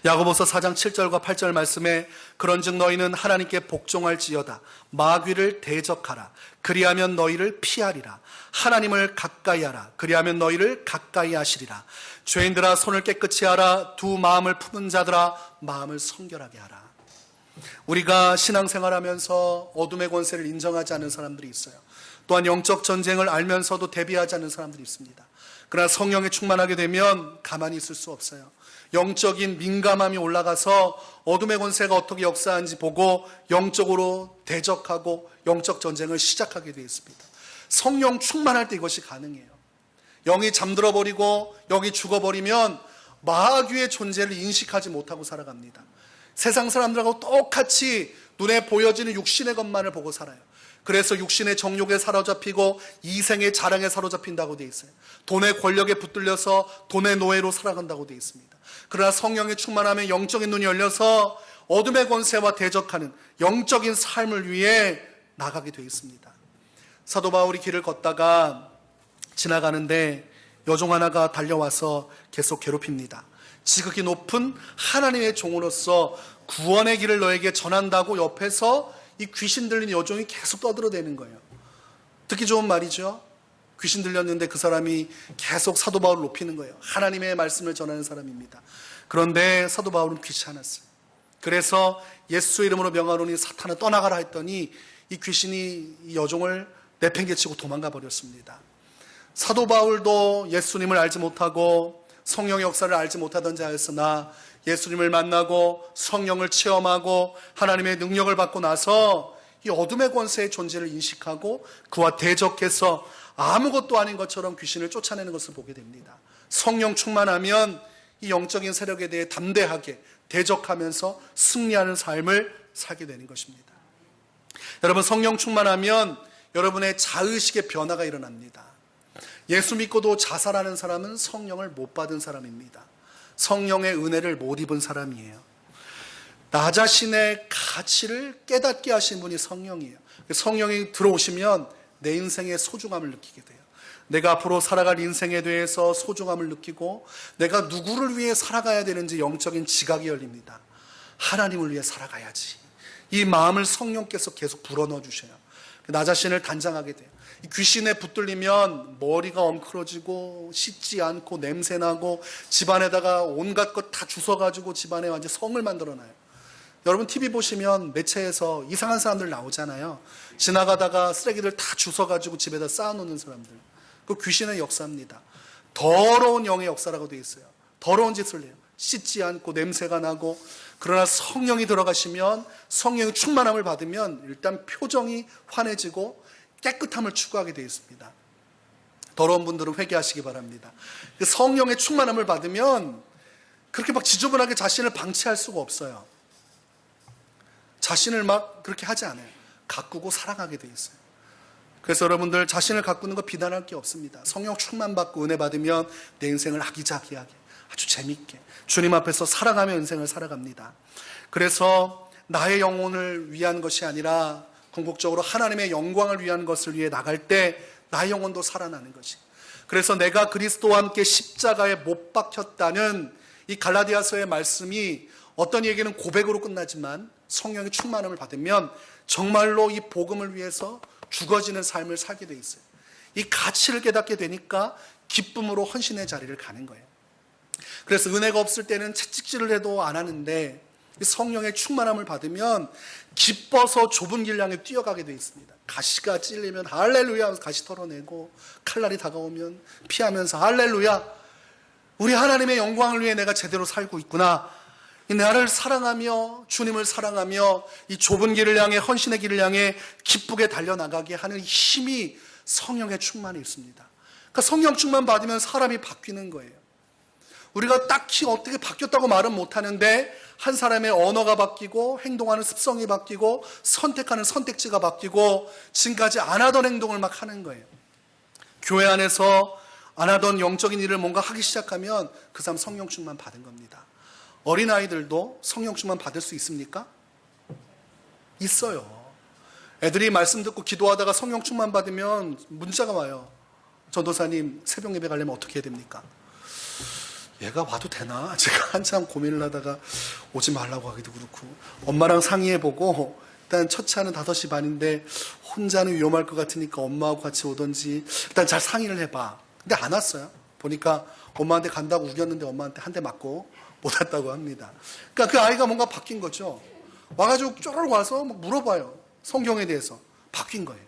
야고보서 4장 7절과 8절 말씀에 그런즉 너희는 하나님께 복종할지어다. 마귀를 대적하라. 그리하면 너희를 피하리라. 하나님을 가까이 하라. 그리하면 너희를 가까이 하시리라. 죄인들아 손을 깨끗이 하라. 두 마음을 품은 자들아 마음을 성결하게 하라. 우리가 신앙생활하면서 어둠의 권세를 인정하지 않는 사람들이 있어요. 또한 영적 전쟁을 알면서도 대비하지 않는 사람들이 있습니다. 그러나 성령에 충만하게 되면 가만히 있을 수 없어요. 영적인 민감함이 올라가서 어둠의 권세가 어떻게 역사하는지 보고 영적으로 대적하고 영적 전쟁을 시작하게 되어 있습니다. 성령 충만할 때 이것이 가능해요. 영이 잠들어버리고 영이 죽어버리면 마귀의 존재를 인식하지 못하고 살아갑니다. 세상 사람들하고 똑같이 눈에 보여지는 육신의 것만을 보고 살아요. 그래서 육신의 정욕에 사로잡히고 이생의 자랑에 사로잡힌다고 되어 있어요. 돈의 권력에 붙들려서 돈의 노예로 살아간다고 되어 있습니다. 그러나 성령의 충만하면 영적인 눈이 열려서 어둠의 권세와 대적하는 영적인 삶을 위해 나가게 되어 있습니다. 사도 바울이 길을 걷다가 지나가는데 여종 하나가 달려와서 계속 괴롭힙니다. 지극히 높은 하나님의 종으로서 구원의 길을 너에게 전한다고 옆에서 이 귀신 들린 여종이 계속 떠들어대는 거예요. 듣기 좋은 말이죠. 귀신 들렸는데 그 사람이 계속 사도 바울을 높이는 거예요. 하나님의 말씀을 전하는 사람입니다. 그런데 사도 바울은 귀찮았어요. 그래서 예수 이름으로 명하노니 사탄아 떠나가라 했더니 이 귀신이 이 여종을 내팽개치고 도망가 버렸습니다. 사도 바울도 예수님을 알지 못하고 성령의 역사를 알지 못하던 자였으나 예수님을 만나고 성령을 체험하고 하나님의 능력을 받고 나서 이 어둠의 권세의 존재를 인식하고 그와 대적해서 아무것도 아닌 것처럼 귀신을 쫓아내는 것을 보게 됩니다. 성령 충만하면 이 영적인 세력에 대해 담대하게 대적하면서 승리하는 삶을 살게 되는 것입니다. 여러분, 성령 충만하면 여러분의 자의식의 변화가 일어납니다. 예수 믿고도 자살하는 사람은 성령을 못 받은 사람입니다. 성령의 은혜를 못 입은 사람이에요. 나 자신의 가치를 깨닫게 하신 분이 성령이에요. 성령이 들어오시면 내 인생의 소중함을 느끼게 돼요. 내가 앞으로 살아갈 인생에 대해서 소중함을 느끼고 내가 누구를 위해 살아가야 되는지 영적인 지각이 열립니다. 하나님을 위해 살아가야지. 이 마음을 성령께서 계속 불어넣어 주셔요. 나 자신을 단장하게 돼요. 귀신에 붙들리면 머리가 엉클어지고 씻지 않고 냄새나고 집안에다가 온갖 것 다 주워가지고 집안에 완전 성을 만들어놔요. 여러분 TV 보시면 매체에서 이상한 사람들 나오잖아요. 지나가다가 쓰레기들 다 주워가지고 집에다 쌓아놓는 사람들. 그 귀신의 역사입니다. 더러운 영의 역사라고 되어 있어요. 더러운 짓을 해요. 씻지 않고 냄새가 나고. 그러나 성령이 들어가시면, 성령의 충만함을 받으면 일단 표정이 환해지고 깨끗함을 추구하게 되어 있습니다. 더러운 분들은 회개하시기 바랍니다. 성령의 충만함을 받으면 그렇게 막 지저분하게 자신을 방치할 수가 없어요. 자신을 막 그렇게 하지 않아요. 가꾸고 사랑하게 되어 있어요. 그래서 여러분들 자신을 가꾸는 거 비난할 게 없습니다. 성령 충만 받고 은혜 받으면 내 인생을 아기자기하게 아주 재밌게 주님 앞에서 살아가며 인생을 살아갑니다. 그래서 나의 영혼을 위한 것이 아니라 궁극적으로 하나님의 영광을 위한 것을 위해 나갈 때 나의 영혼도 살아나는 것이. 그래서 내가 그리스도와 함께 십자가에 못 박혔다는 이 갈라디아서의 말씀이 어떤 얘기는 고백으로 끝나지만 성령의 충만함을 받으면 정말로 이 복음을 위해서 죽어지는 삶을 살게 돼 있어요. 이 가치를 깨닫게 되니까 기쁨으로 헌신의 자리를 가는 거예요. 그래서 은혜가 없을 때는 채찍질을 해도 안 하는데 성령의 충만함을 받으면 기뻐서 좁은 길 향해 뛰어가게 돼 있습니다. 가시가 찔리면 할렐루야 하면서 가시 털어내고 칼날이 다가오면 피하면서 할렐루야, 우리 하나님의 영광을 위해 내가 제대로 살고 있구나. 나를 사랑하며 주님을 사랑하며 이 좁은 길을 향해, 헌신의 길을 향해 기쁘게 달려나가게 하는 힘이 성령의 충만이 있습니다. 그러니까 성령 충만 받으면 사람이 바뀌는 거예요. 우리가 딱히 어떻게 바뀌었다고 말은 못하는데 한 사람의 언어가 바뀌고 행동하는 습성이 바뀌고 선택하는 선택지가 바뀌고 지금까지 안 하던 행동을 막 하는 거예요. 교회 안에서 안 하던 영적인 일을 뭔가 하기 시작하면 그 사람 성령 충만 받은 겁니다. 어린아이들도 성령 충만 받을 수 있습니까? 있어요. 애들이 말씀 듣고 기도하다가 성령 충만 받으면 문자가 와요. 전도사님, 새벽 예배 가려면 어떻게 해야 됩니까? 얘가 와도 되나? 제가 한참 고민을 하다가 오지 말라고 하기도 그렇고, 엄마랑 상의해보고 일단 첫 차는 5시 반인데 혼자는 위험할 것 같으니까 엄마하고 같이 오던지 일단 잘 상의를 해봐. 근데 안 왔어요. 보니까 엄마한테 간다고 우겼는데 엄마한테 한 대 맞고 못 왔다고 합니다. 그러니까 그 아이가 뭔가 바뀐 거죠. 와가지고 쪼르륵 와서 막 물어봐요. 성경에 대해서. 바뀐 거예요.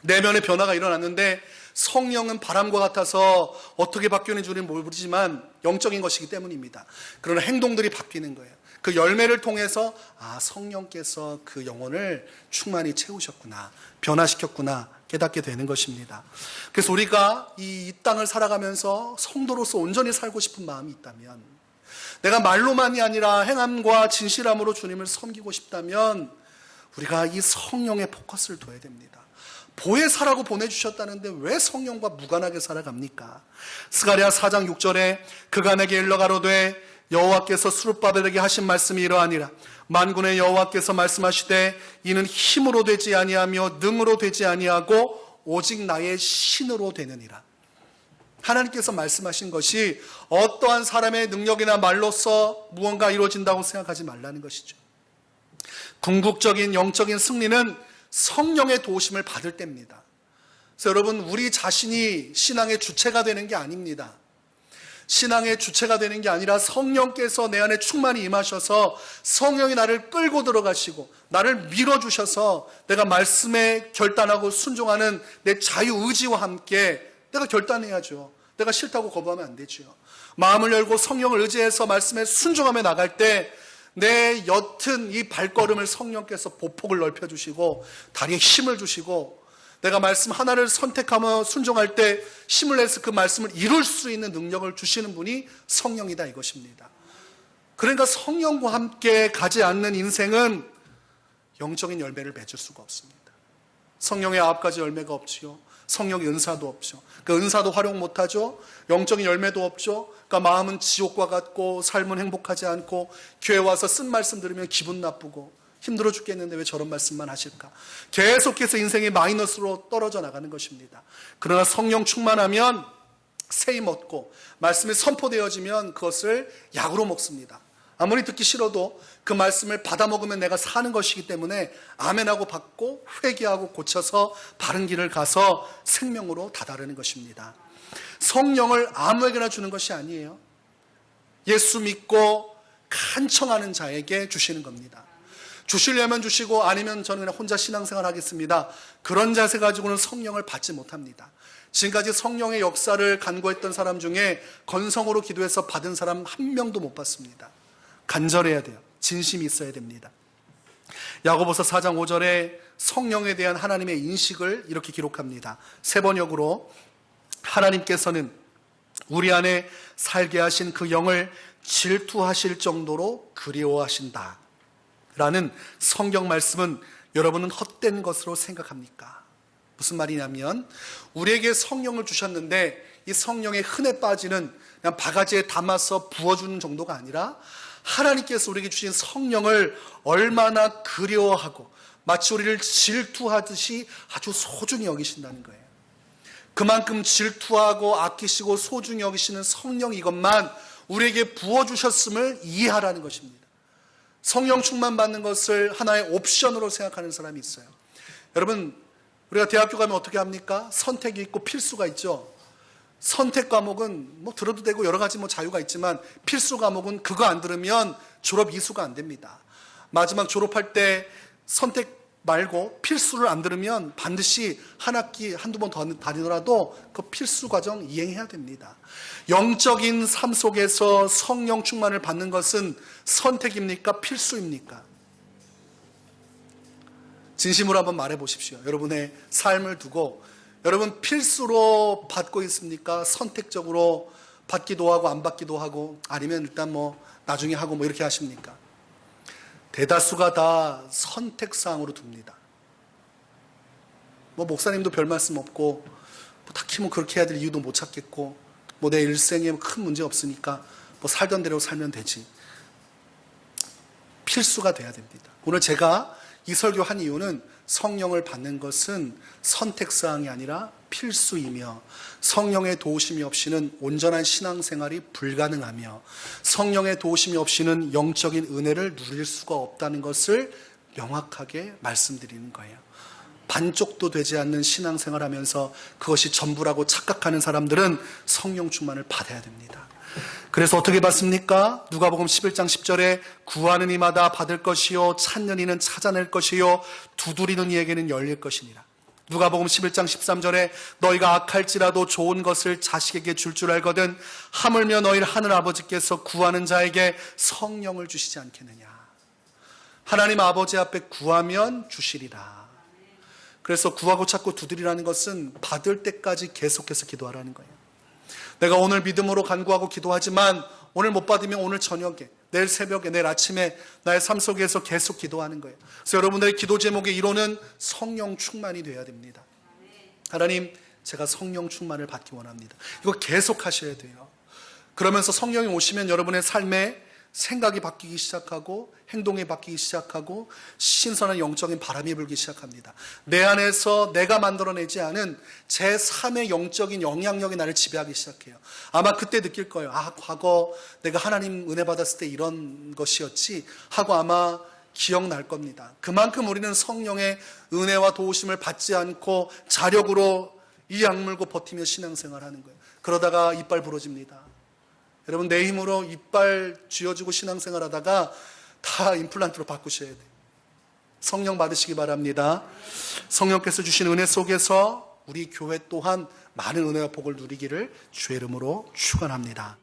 내면의 변화가 일어났는데 성령은 바람과 같아서 어떻게 바뀌는지 우리는 모르지만 영적인 것이기 때문입니다. 그러나 행동들이 바뀌는 거예요. 그 열매를 통해서 성령께서 그 영혼을 충만히 채우셨구나, 변화시켰구나 깨닫게 되는 것입니다. 그래서 우리가 이 땅을 살아가면서 성도로서 온전히 살고 싶은 마음이 있다면, 내가 말로만이 아니라 행함과 진실함으로 주님을 섬기고 싶다면 우리가 이 성령의 포커스를 둬야 됩니다. 보혜사라고 보내주셨다는데 왜 성령과 무관하게 살아갑니까? 스가랴 4장 6절에 그가 내게 일러가로되 여호와께서 스룹바벨에게 하신 말씀이 이러하니라. 만군의 여호와께서 말씀하시되 이는 힘으로 되지 아니하며 능으로 되지 아니하고 오직 나의 신으로 되느니라. 하나님께서 말씀하신 것이 어떠한 사람의 능력이나 말로써 무언가 이루어진다고 생각하지 말라는 것이죠. 궁극적인 영적인 승리는 성령의 도우심을 받을 때입니다. 그래서 여러분, 우리 자신이 신앙의 주체가 되는 게 아닙니다. 신앙의 주체가 되는 게 아니라 성령께서 내 안에 충만히 임하셔서 성령이 나를 끌고 들어가시고 나를 밀어주셔서 내가 말씀에 결단하고 순종하는 내 자유의지와 함께 내가 결단해야죠. 내가 싫다고 거부하면 안 되죠. 마음을 열고 성령을 의지해서 말씀에 순종하며 나갈 때 내 옅은 이 발걸음을 성령께서 보폭을 넓혀주시고 다리에 힘을 주시고 내가 말씀 하나를 선택하며 순종할 때 힘을 내서 그 말씀을 이룰 수 있는 능력을 주시는 분이 성령이다 이것입니다. 그러니까 성령과 함께 가지 않는 인생은 영적인 열매를 맺을 수가 없습니다. 성령의 9가지 열매가 없지요. 성령의 은사도 없죠. 그 은사도 활용 못하죠. 영적인 열매도 없죠. 그러니까 마음은 지옥과 같고 삶은 행복하지 않고 교회 와서 쓴 말씀 들으면 기분 나쁘고 힘들어 죽겠는데 왜 저런 말씀만 하실까? 계속해서 인생이 마이너스로 떨어져 나가는 것입니다. 그러나 성령 충만하면 세임 얻고 말씀이 선포되어지면 그것을 약으로 먹습니다. 아무리 듣기 싫어도 그 말씀을 받아 먹으면 내가 사는 것이기 때문에 아멘하고 받고 회개하고 고쳐서 바른 길을 가서 생명으로 다다르는 것입니다. 성령을 아무에게나 주는 것이 아니에요. 예수 믿고 간청하는 자에게 주시는 겁니다. 주시려면 주시고 아니면 저는 그냥 혼자 신앙생활 하겠습니다. 그런 자세 가지고는 성령을 받지 못합니다. 지금까지 성령의 역사를 간구했던 사람 중에 건성으로 기도해서 받은 사람 한 명도 못 봤습니다. 간절해야 돼요. 진심이 있어야 됩니다. 야고보서 4장 5절에 성령에 대한 하나님의 인식을 이렇게 기록합니다. 세 번역으로 하나님께서는 우리 안에 살게 하신 그 영을 질투하실 정도로 그리워하신다 라는 성경 말씀은 여러분은 헛된 것으로 생각합니까? 무슨 말이냐면 우리에게 성령을 주셨는데 이 성령의 흔해 빠지는 그냥 바가지에 담아서 부어주는 정도가 아니라 하나님께서 우리에게 주신 성령을 얼마나 그리워하고 마치 우리를 질투하듯이 아주 소중히 여기신다는 거예요. 그만큼 질투하고 아끼시고 소중히 여기시는 성령 이것만 우리에게 부어주셨음을 이해하라는 것입니다. 성령 충만 받는 것을 하나의 옵션으로 생각하는 사람이 있어요. 여러분, 우리가 대학교 가면 어떻게 합니까? 선택이 있고 필수가 있죠. 선택 과목은 뭐 들어도 되고 여러 가지 뭐 자유가 있지만 필수 과목은 그거 안 들으면 졸업 이수가 안 됩니다. 마지막 졸업할 때 선택 말고 필수를 안 들으면 반드시 한 학기 한두 번 더 다니더라도 그 필수 과정 이행해야 됩니다. 영적인 삶 속에서 성령 충만을 받는 것은 선택입니까? 필수입니까? 진심으로 한번 말해 보십시오. 여러분의 삶을 두고 여러분 필수로 받고 있습니까? 선택적으로 받기도 하고 안 받기도 하고 아니면 일단 뭐 나중에 하고 뭐 이렇게 하십니까? 대다수가 다 선택사항으로 둡니다. 뭐 목사님도 별 말씀 없고 뭐 딱히 뭐 그렇게 해야 될 이유도 못 찾겠고 뭐 내 일생에 큰 문제 없으니까 뭐 살던 대로 살면 되지. 필수가 돼야 됩니다. 오늘 제가 이 설교한 이유는 성령을 받는 것은 선택사항이 아니라 필수이며 성령의 도우심이 없이는 온전한 신앙생활이 불가능하며 성령의 도우심이 없이는 영적인 은혜를 누릴 수가 없다는 것을 명확하게 말씀드리는 거예요. 반쪽도 되지 않는 신앙생활 하면서 그것이 전부라고 착각하는 사람들은 성령 충만을 받아야 됩니다. 그래서 어떻게 받습니까? 누가복음 11장 10절에 구하는 이마다 받을 것이요 찾는 이는 찾아낼 것이요 두드리는 이에게는 열릴 것이니라. 누가복음 11장 13절에 너희가 악할지라도 좋은 것을 자식에게 줄 줄 알거든 하물며 너희 하늘 아버지께서 구하는 자에게 성령을 주시지 않겠느냐. 하나님 아버지 앞에 구하면 주시리라. 그래서 구하고 찾고 두드리라는 것은 받을 때까지 계속해서 기도하라는 거예요. 내가 오늘 믿음으로 간구하고 기도하지만 오늘 못 받으면 오늘 저녁에, 내일 새벽에, 내일 아침에 나의 삶 속에서 계속 기도하는 거예요. 그래서 여러분들의 기도 제목의 1호는 성령 충만이 되어야 됩니다. 하나님, 제가 성령 충만을 받기 원합니다. 이거 계속 하셔야 돼요. 그러면서 성령이 오시면 여러분의 삶에 생각이 바뀌기 시작하고 행동이 바뀌기 시작하고 신선한 영적인 바람이 불기 시작합니다. 내 안에서 내가 만들어내지 않은 제3의 영적인 영향력이 나를 지배하기 시작해요. 아마 그때 느낄 거예요. 과거 내가 하나님 은혜 받았을 때 이런 것이었지 하고 아마 기억날 겁니다. 그만큼 우리는 성령의 은혜와 도우심을 받지 않고 자력으로 이 악물고 버티며 신앙생활하는 거예요. 그러다가 이빨 부러집니다. 여러분, 내 힘으로 이빨 쥐어주고 신앙생활하다가 다 임플란트로 바꾸셔야 돼요. 성령 받으시기 바랍니다. 성령께서 주신 은혜 속에서 우리 교회 또한 많은 은혜와 복을 누리기를 주의 이름으로 축원합니다.